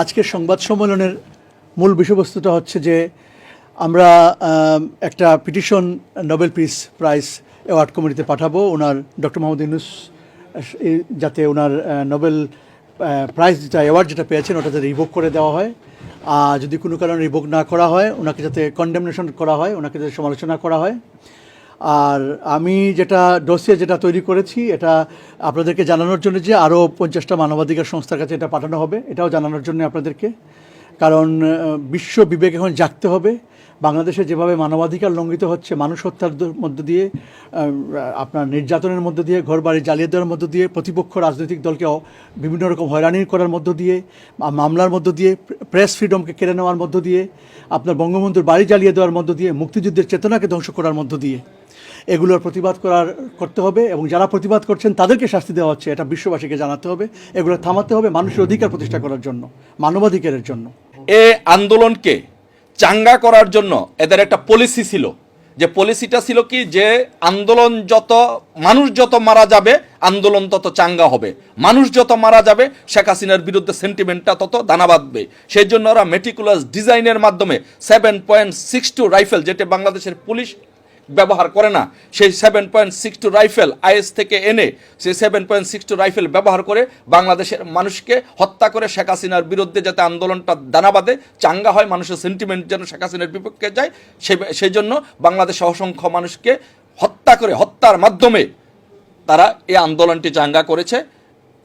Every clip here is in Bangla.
আজকের সংবাদ সম্মেলনের মূল বিষয়বস্তুটা হচ্ছে যে আমরা একটা petition Nobel peace prize award কমিটিতে পাঠাবো ওনার ডক্টর মোহাম্মদ ইউনূস যাতে ওনার নোবেল প্রাইজ যেটা অ্যাওয়ার্ড যেটা পেয়েছেন ওটা যাতে রিভোক করে দেওয়া হয়। যদি কোনো কারণে রিভোক না করা হয় ওনাকে যাতে কন্ডেমনেশন করা হয়, ওনাকে যাতে সমালোচনা করা হয়। আর আমি যেটা ডোসিয়ে যেটা তৈরি করেছি এটা আপনাদেরকে জানানোর জন্য যে আরও 50টা মানবাধিকার সংস্থার কাছে এটা পাঠানো হবে, এটাও জানানোর জন্য আপনাদেরকে। কারণ বিশ্ব বিবেক এখন জাগতে হবে। বাংলাদেশে যেভাবে মানবাধিকার লঙ্ঘিত হচ্ছে, মানুষ হত্যার মধ্য দিয়ে, আপনার নির্যাতনের মধ্য দিয়ে, ঘরবাড়ি জ্বালিয়ে দেওয়ার মধ্য দিয়ে, প্রতিপক্ষ রাজনৈতিক দলকে বিভিন্ন রকম হয়রানি করার মধ্য দিয়ে, মামলার মধ্য দিয়ে, প্রেস ফ্রিডমকে কেড়ে নেওয়ার মধ্য দিয়ে, আপনার বঙ্গবন্ধুর বাড়ি জ্বালিয়ে দেওয়ার মধ্য দিয়ে, মুক্তিযুদ্ধের চেতনাকে ধ্বংস করার মধ্য দিয়ে এগুলোর প্রতিবাদ করতে হবে এবং যারা প্রতিবাদ করছেন তাদেরকে শাস্তি দেওয়া হচ্ছে এটা বিশ্ববাসীকে জানাতে হবে। এগুলো থামাতে হবে মানুষের অধিকার প্রতিষ্ঠা করার জন্য, মানবাধিকারের জন্য। এই আন্দোলনকে চাঙ্গা করার জন্য এদের একটা পলিসি ছিল, যে পলিসিটা ছিল কি, যে মানুষ যত মারা যাবে আন্দোলন তত চাঙ্গা হবে, মানুষ যত মারা যাবে শেখ হাসিনার বিরুদ্ধে সেন্টিমেন্টটা তত দানা বাঁধবে। সেই জন্য ওরা মেটিকুলাস ডিজাইনের মাধ্যমে 7.62 রাইফেল, যেটা বাংলাদেশের পুলিশ ব্যবহার করে না, সেই 7.62 রাইফেল আইএস থেকে এনে সেই 7.62 রাইফেল ব্যবহার করে বাংলাদেশের মানুষকে হত্যা করে শেখ হাসিনার বিরুদ্ধে যাতে আন্দোলনটা দানা বাঁধে, চাঙ্গা হয়, মানুষের সেন্টিমেন্ট যেন শেখ হাসিনার বিপক্ষে যায়, সেই জন্য বাংলাদেশে অসংখ্য মানুষকে হত্যা করে, হত্যার মাধ্যমে তারা এই আন্দোলনটি চাঙ্গা করেছে।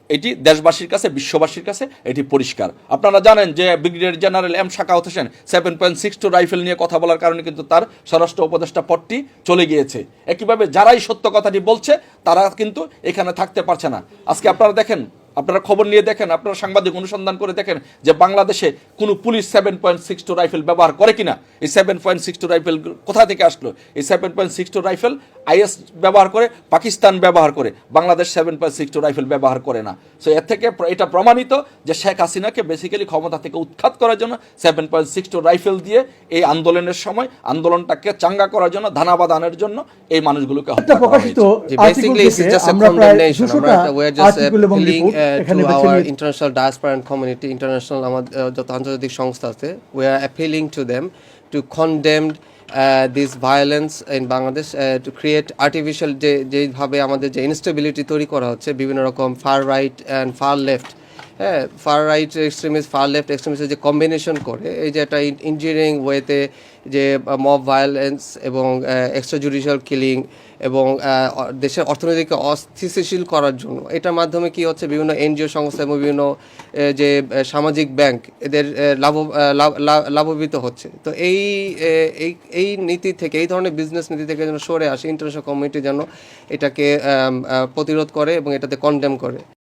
এটি দেশবাসীর কাছে, বিশ্ববাসীর কাছে এটি পরিষ্কার। আপনারা জানেন যে brigadier general M Sakhawat Hossain 7.62 rifle নিয়ে কথা বলার কারণে কিন্তু তার স্বরাষ্ট্র উপদেষ্টা পদটি চলে গিয়েছে। একইভাবে যারাই সত্য কথাটি বলছে তারা কিন্তু এখানে থাকতে পারছে না। আজকে আপনারা দেখেন, আপনারা খবর নিয়ে দেখেন, আপনারা সাংবাদিক অনুসন্ধান করে দেখেন যে বাংলাদেশে কোনো পুলিশ 7.62 রাইফেল ব্যবহার করে কিনা। এই 7.62 রাইফেল কোথা থেকে আসলো? এই 7.62 রাইফেল আইএস ব্যবহার করে, পাকিস্তান ব্যবহার করে, বাংলাদেশ 7.62 রাইফেল ব্যবহার করে না। সো এর থেকে এটা প্রমাণিত যে শেখ হাসিনাকে বেসিক্যালি ক্ষমতা থেকে উৎখাত করার জন্য 7.62 রাইফেল দিয়ে এই আন্দোলনের সময় আন্দোলনটাকে চাঙ্গা করার জন্য, ধানাবাদ আনার জন্য এই মানুষগুলোকে হত্যা করা হয়েছে। To our international diaspora and community, international যত আন্তর্জাতিক সংস্থা আছে, we are appealing to them to condemn this violence in Bangladesh, to create artificial যেভাবে আমাদের যে ইনস্টেবিলিটি তৈরি করা হচ্ছে বিভিন্ন রকম far right and far left, হ্যাঁ, far right extremist, far left এক্সট্রিমিস্টের যে কম্বিনেশন করে, এই যে একটা ইঞ্জিনিয়ারিং ওয়েতে যে মব ভায়োলেন্স এবং এক্সট্রা জুডিশিয়াল কিলিং এবং দেশের অর্থনীতিকে অস্থিতিশীল করার জন্য, এটার মাধ্যমে কি হচ্ছে, বিভিন্ন এনজিও সংস্থা এবং বিভিন্ন যে সামাজিক ব্যাংক এদের লাভবিত হচ্ছে। তো এই নীতি থেকে, এই ধরনের বিজনেস নীতি থেকে যেন সরে আসে, ইন্টারন্যাশনাল কমিউনিটি যেন এটাকে প্রতিরোধ করে এবং এটাতে কন্ডেম করে।